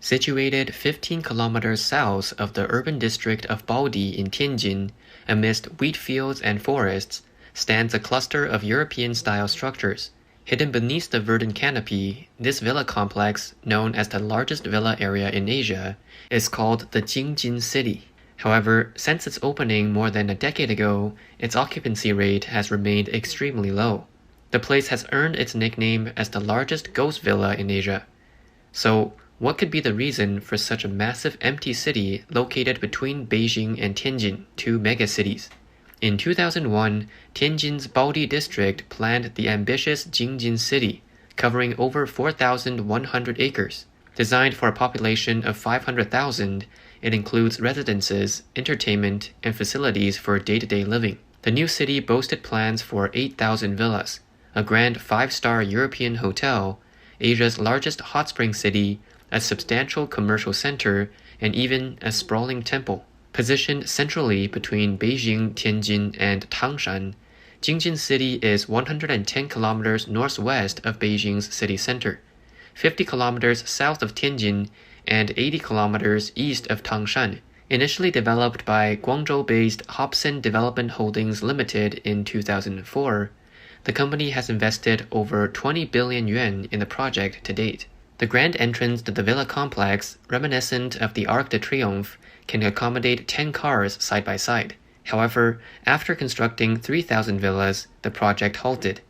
Situated 15 kilometers south of the urban district of Baodi in Tianjin, amidst wheat fields and forests, stands a cluster of European-style structures. Hidden beneath the verdant canopy, this villa complex, known as the largest villa area in Asia, is called the Jingjin City. However, since its opening more than a decade ago, its occupancy rate has remained extremely low. The place has earned its nickname as the largest ghost villa in Asia. So, what could be the reason for such a massive empty city located between Beijing and Tianjin, two megacities? In 2001, Tianjin's Baodi district planned the ambitious Jingjin City, covering over 4,100 acres. Designed for a population of 500,000, it includes residences, entertainment, and facilities for day-to-day living. The new city boasted plans for 8,000 villas, a grand 5-star European hotel, Asia's largest hot spring city, a substantial commercial center, and even a sprawling temple. Positioned centrally between Beijing, Tianjin, and Tangshan, Jingjin City is 110 kilometers northwest of Beijing's city center, 50 kilometers south of Tianjin, and 80 kilometers east of Tangshan. Initially developed by Guangzhou-based Hobson Development Holdings Limited in 2004, the company has invested over 20 billion yuan in the project to date. The grand entrance to the villa complex, reminiscent of the Arc de Triomphe, can accommodate 10 cars side by side. However, after constructing 3,000 villas, the project halted.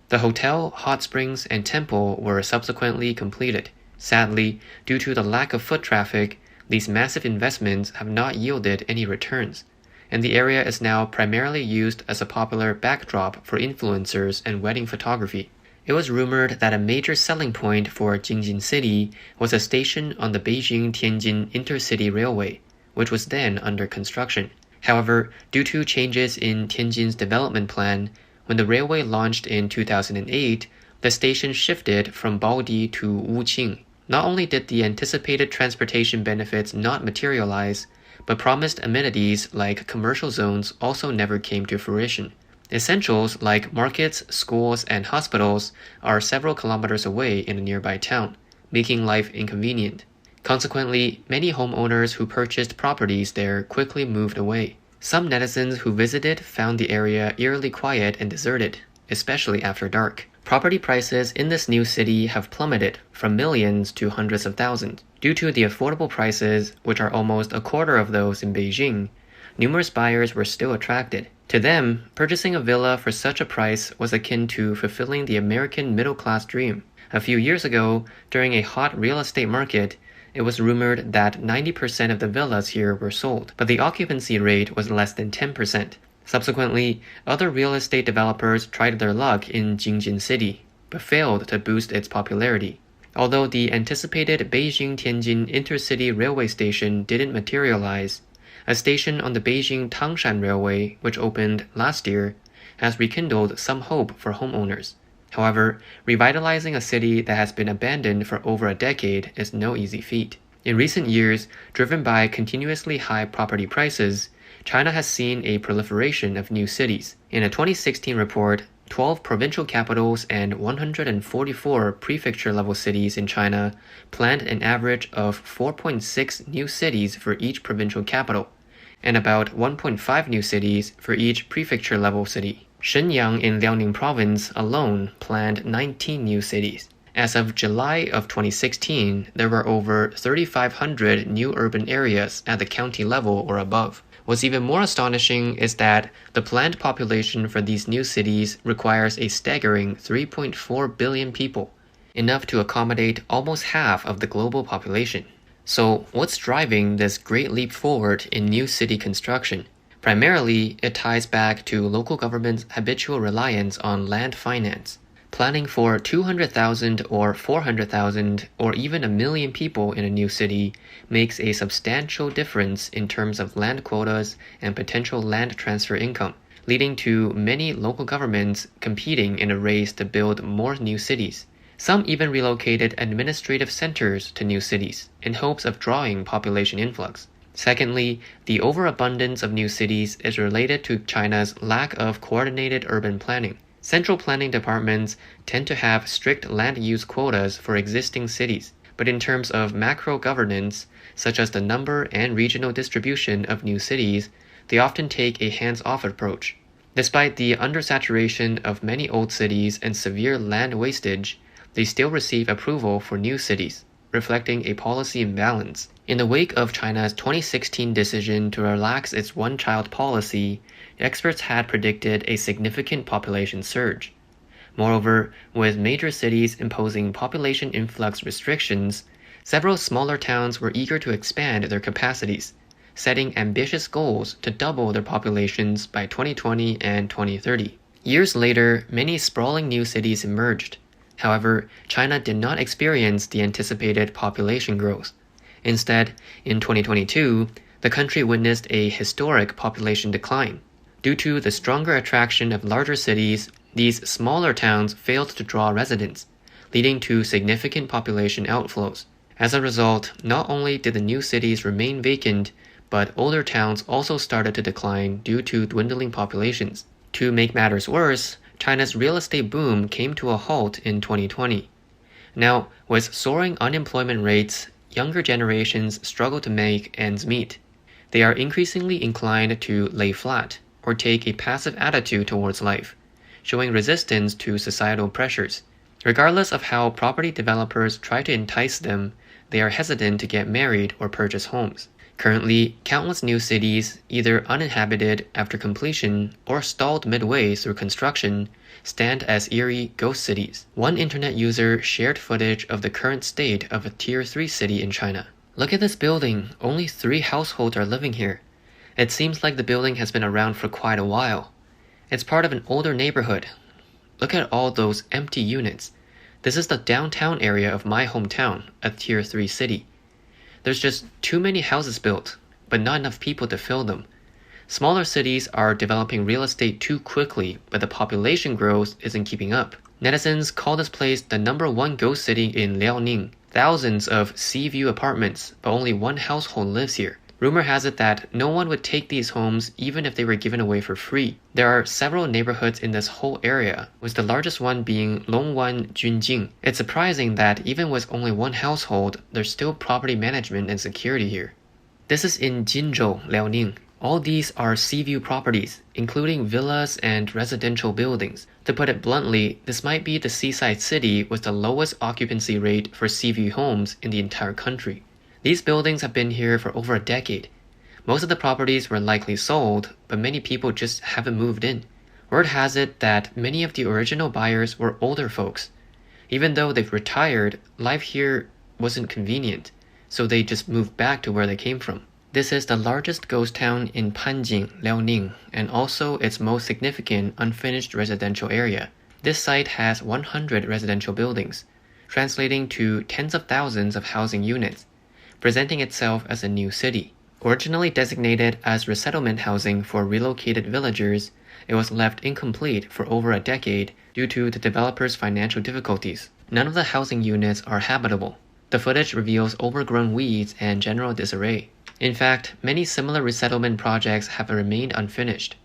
The hotel, hot springs, and temple were subsequently completed. Sadly, due to the lack of foot traffic, these massive investments have not yielded any returns, and the area is now primarily used as a popular backdrop for influencers and wedding photography. It was rumored that a major selling point for Jingjin City was a station on the Beijing-Tianjin Intercity Railway, which was then under construction. However, due to changes in Tianjin's development plan, when the railway launched in 2008, the station shifted from Baodi to Wuqing. Not only did the anticipated transportation benefits not materialize, but promised amenities like commercial zones also never came to fruition. Essentials like markets, schools, and hospitals are several kilometers away in a nearby town, making life inconvenient. Consequently, many homeowners who purchased properties there quickly moved away. Some netizens who visited found the area eerily quiet and deserted, especially after dark. Property prices in this new city have plummeted from millions to hundreds of thousands. Due to the affordable prices, which are almost a quarter of those in Beijing, numerous buyers were still attracted. To them, purchasing a villa for such a price was akin to fulfilling the American middle-class dream. A few years ago, during a hot real estate market, it was rumored that 90% of the villas here were sold, but the occupancy rate was less than 10%. Subsequently, other real estate developers tried their luck in Jingjin City, but failed to boost its popularity. Although the anticipated Beijing-Tianjin Intercity Railway Station didn't materialize, a station on the Beijing-Tangshan Railway, which opened last year, has rekindled some hope for homeowners. However, revitalizing a city that has been abandoned for over a decade is no easy feat. In recent years, driven by continuously high property prices, China has seen a proliferation of new cities. In a 2016 report, 12 provincial capitals and 144 prefecture-level cities in China planned an average of 4.6 new cities for each provincial capital, and about 1.5 new cities for each prefecture-level city. Shenyang in Liaoning Province alone planned 19 new cities. As of July of 2016, there were over 3,500 new urban areas at the county level or above. What's even more astonishing is that the planned population for these new cities requires a staggering 3.4 billion people, enough to accommodate almost half of the global population. So, what's driving this great leap forward in new city construction? Primarily, it ties back to local government's habitual reliance on land finance. Planning for 200,000 or 400,000 or even a million people in a new city makes a substantial difference in terms of land quotas and potential land transfer income, leading to many local governments competing in a race to build more new cities. Some even relocated administrative centers to new cities in hopes of drawing population influx. Secondly, the overabundance of new cities is related to China's lack of coordinated urban planning. Central planning departments tend to have strict land use quotas for existing cities, but in terms of macro governance, such as the number and regional distribution of new cities, they often take a hands-off approach. Despite the undersaturation of many old cities and severe land wastage, they still receive approval for new cities, reflecting a policy imbalance. In the wake of China's 2016 decision to relax its one-child policy, experts had predicted a significant population surge. Moreover, with major cities imposing population influx restrictions, several smaller towns were eager to expand their capacities, setting ambitious goals to double their populations by 2020 and 2030. Years later, many sprawling new cities emerged. However, China did not experience the anticipated population growth. Instead, in 2022, the country witnessed a historic population decline. Due to the stronger attraction of larger cities, these smaller towns failed to draw residents, leading to significant population outflows. As a result, not only did the new cities remain vacant, but older towns also started to decline due to dwindling populations. To make matters worse, China's real estate boom came to a halt in 2020. Now, with soaring unemployment rates, younger generations struggle to make ends meet. They are increasingly inclined to lay flat or take a passive attitude towards life, showing resistance to societal pressures. Regardless of how property developers try to entice them, they are hesitant to get married or purchase homes. Currently, countless new cities, either uninhabited after completion or stalled midway through construction, stand as eerie ghost cities. One internet user shared footage of the current state of a Tier 3 city in China. Look at this building, only 3 households are living here. It seems like the building has been around for quite a while. It's part of an older neighborhood. Look at all those empty units. This is the downtown area of my hometown, a Tier 3 city. There's just too many houses built, but not enough people to fill them. Smaller cities are developing real estate too quickly, but the population growth isn't keeping up. Netizens call this place the #1 ghost city in Liaoning. Thousands of sea view apartments, but only 1 household lives here. Rumor has it that no one would take these homes even if they were given away for free. There are several neighborhoods in this whole area, with the largest one being Longwan Junjing. It's surprising that even with only 1 household, there's still property management and security here. This is in Jinzhou, Liaoning. All these are sea view properties, including villas and residential buildings. To put it bluntly, this might be the seaside city with the lowest occupancy rate for sea view homes in the entire country. These buildings have been here for over a decade. Most of the properties were likely sold, but many people just haven't moved in. Word has it that many of the original buyers were older folks. Even though they've retired, life here wasn't convenient, so they just moved back to where they came from. This is the largest ghost town in Panjing, Liaoning, and also its most significant unfinished residential area. This site has 100 residential buildings, translating to tens of thousands of housing units, presenting itself as a new city. Originally designated as resettlement housing for relocated villagers, it was left incomplete for over a decade due to the developers' financial difficulties. None of the housing units are habitable. The footage reveals overgrown weeds and general disarray. In fact, many similar resettlement projects have remained unfinished.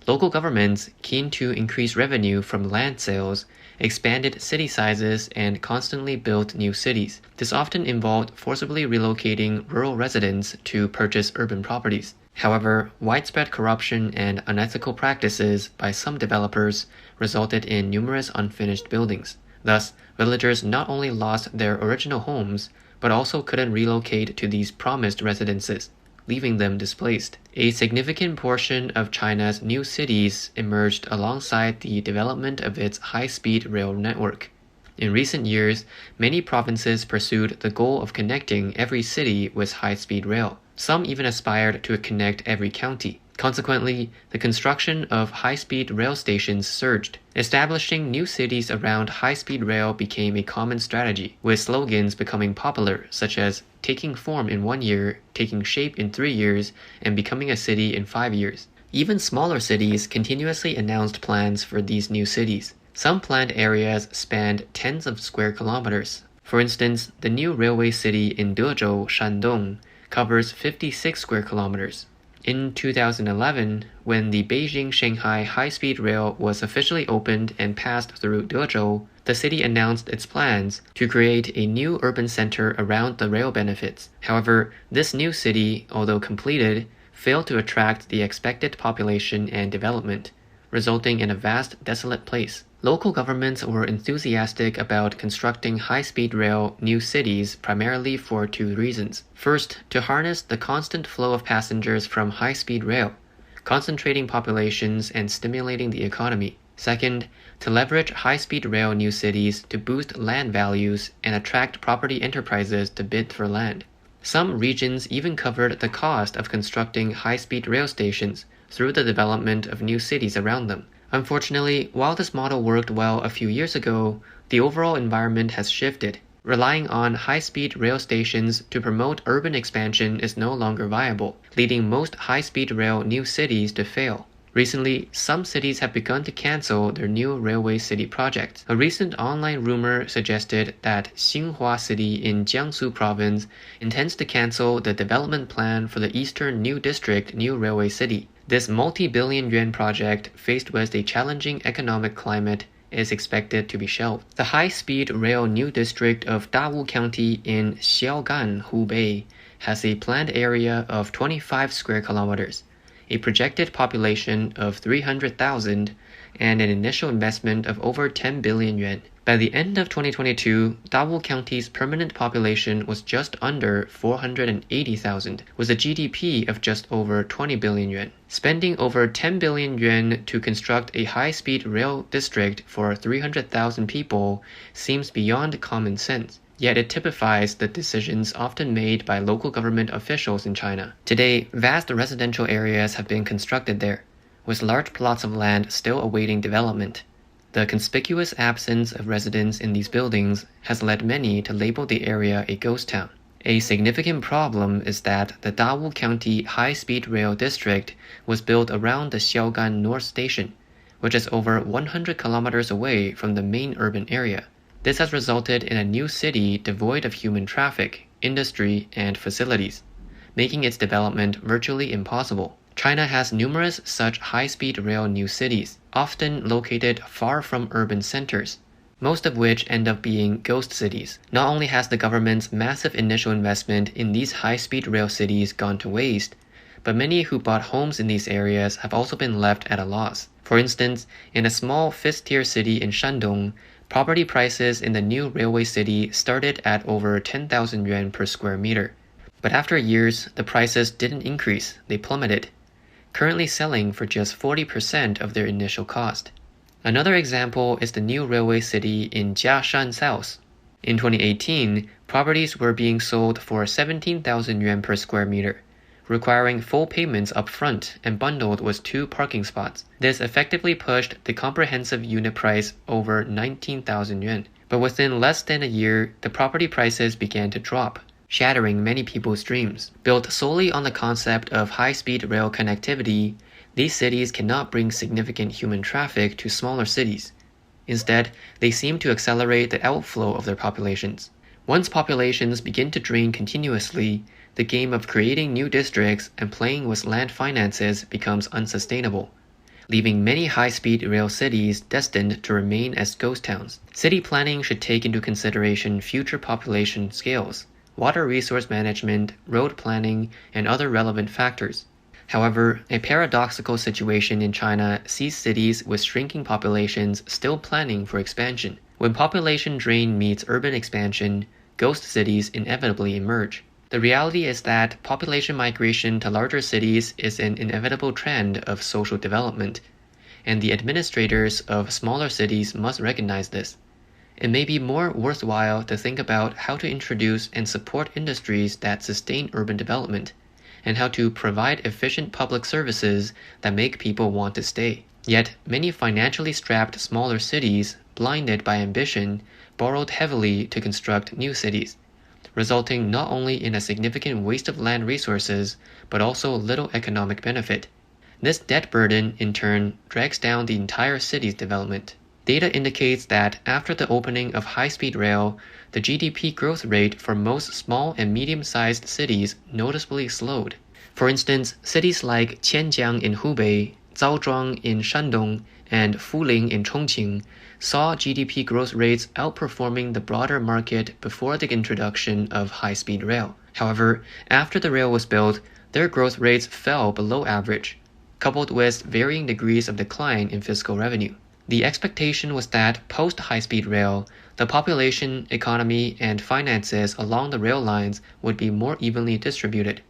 Local governments, keen to increase revenue from land sales, expanded city sizes and constantly built new cities. This often involved forcibly relocating rural residents to purchase urban properties. However, widespread corruption and unethical practices by some developers resulted in numerous unfinished buildings. Thus, villagers not only lost their original homes, but also couldn't relocate to these promised residences, leaving them displaced. A significant portion of China's new cities emerged alongside the development of its high-speed rail network. In recent years, many provinces pursued the goal of connecting every city with high-speed rail. Some even aspired to connect every county. Consequently, the construction of high-speed rail stations surged. Establishing new cities around high-speed rail became a common strategy, with slogans becoming popular, such as taking form in 1 year, taking shape in 3 years, and becoming a city in 5 years. Even smaller cities continuously announced plans for these new cities. Some planned areas spanned tens of square kilometers. For instance, the new railway city in Dezhou, Shandong, covers 56 square kilometers. In 2011, when the Beijing-Shanghai high-speed rail was officially opened and passed through Dezhou, the city announced its plans to create a new urban center around the rail benefits. However, this new city, although completed, failed to attract the expected population and development, resulting in a vast, desolate place. Local governments were enthusiastic about constructing high-speed rail new cities primarily for two reasons. First, to harness the constant flow of passengers from high-speed rail, concentrating populations and stimulating the economy. Second, to leverage high-speed rail new cities to boost land values and attract property enterprises to bid for land. Some regions even covered the cost of constructing high-speed rail stations through the development of new cities around them. Unfortunately, while this model worked well a few years ago, the overall environment has shifted. Relying on high-speed rail stations to promote urban expansion is no longer viable, leading most high-speed rail new cities to fail. Recently, some cities have begun to cancel their new railway city projects. A recent online rumor suggested that Xinhua City in Jiangsu Province intends to cancel the development plan for the Eastern New District New Railway City. This multi-billion yuan project, faced with a challenging economic climate, is expected to be shelved. The high-speed rail new district of Dawu County in Xiaogan, Hubei, has a planned area of 25 square kilometers, a projected population of 300,000, and an initial investment of over 10 billion yuan. By the end of 2022, Dawu County's permanent population was just under 480,000, with a GDP of just over 20 billion yuan. Spending over 10 billion yuan to construct a high-speed rail district for 300,000 people seems beyond common sense. Yet it typifies the decisions often made by local government officials in China. Today, vast residential areas have been constructed there, with large plots of land still awaiting development. The conspicuous absence of residents in these buildings has led many to label the area a ghost town. A significant problem is that the Dawu County High-Speed Rail District was built around the Xiaogan North Station, which is over 100 kilometers away from the main urban area. This has resulted in a new city devoid of human traffic, industry, and facilities, making its development virtually impossible. China has numerous such high-speed rail new cities, often located far from urban centers, most of which end up being ghost cities. Not only has the government's massive initial investment in these high-speed rail cities gone to waste, but many who bought homes in these areas have also been left at a loss. For instance, in a small fifth-tier city in Shandong, property prices in the new railway city started at over 10,000 yuan per square meter. But after years, the prices didn't increase, they plummeted, currently selling for just 40% of their initial cost. Another example is the new railway city in Jiashan South. In 2018, properties were being sold for 17,000 yuan per square meter, requiring full payments up front and bundled with 2 parking spots. This effectively pushed the comprehensive unit price over 19,000 yuan. But within less than a year, the property prices began to drop, shattering many people's dreams. Built solely on the concept of high-speed rail connectivity, these cities cannot bring significant human traffic to smaller cities. Instead, they seem to accelerate the outflow of their populations. Once populations begin to drain continuously, the game of creating new districts and playing with land finances becomes unsustainable, leaving many high-speed rail cities destined to remain as ghost towns. City planning should take into consideration future population scales, water resource management, road planning, and other relevant factors. However, a paradoxical situation in China sees cities with shrinking populations still planning for expansion. When population drain meets urban expansion, ghost cities inevitably emerge. The reality is that population migration to larger cities is an inevitable trend of social development, and the administrators of smaller cities must recognize this. It may be more worthwhile to think about how to introduce and support industries that sustain urban development, and how to provide efficient public services that make people want to stay. Yet, many financially strapped smaller cities, blinded by ambition, borrowed heavily to construct new cities, resulting not only in a significant waste of land resources, but also little economic benefit. This debt burden, in turn, drags down the entire city's development. Data indicates that after the opening of high-speed rail, the GDP growth rate for most small and medium-sized cities noticeably slowed. For instance, cities like Qianjiang in Hubei, Zaozhuang in Shandong, and Fuling in Chongqing, saw GDP growth rates outperforming the broader market before the introduction of high-speed rail. However, after the rail was built, their growth rates fell below average, coupled with varying degrees of decline in fiscal revenue. The expectation was that post-high-speed rail, the population, economy, and finances along the rail lines would be more evenly distributed.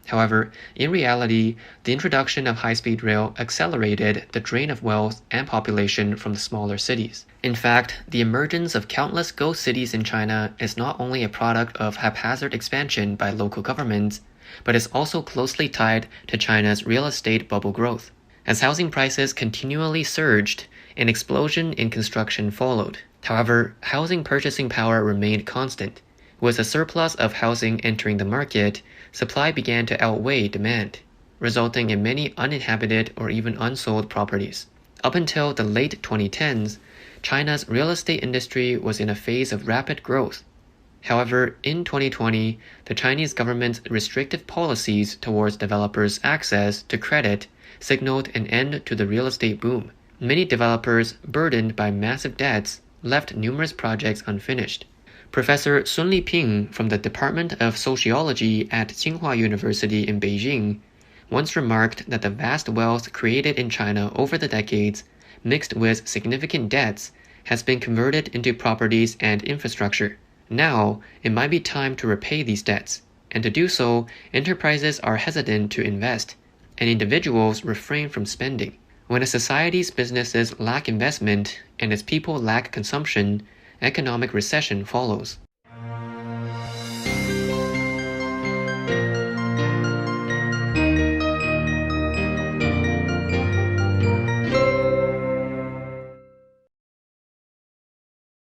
However, in reality, the introduction of high-speed rail accelerated the drain of wealth and population from the smaller cities. In fact, the emergence of countless ghost cities in China is not only a product of haphazard expansion by local governments, but is also closely tied to China's real estate bubble growth. As housing prices continually surged, an explosion in construction followed. However, housing purchasing power remained constant. With a surplus of housing entering the market, supply began to outweigh demand, resulting in many uninhabited or even unsold properties. Up until the late 2010s, China's real estate industry was in a phase of rapid growth. However, in 2020, the Chinese government's restrictive policies towards developers' access to credit signaled an end to the real estate boom. Many developers, burdened by massive debts, left numerous projects unfinished. Professor Sun Liping from the Department of Sociology at Tsinghua University in Beijing once remarked that the vast wealth created in China over the decades, mixed with significant debts, has been converted into properties and infrastructure. Now, it might be time to repay these debts, and to do so, enterprises are hesitant to invest, and individuals refrain from spending. When a society's businesses lack investment and its people lack consumption, economic recession follows.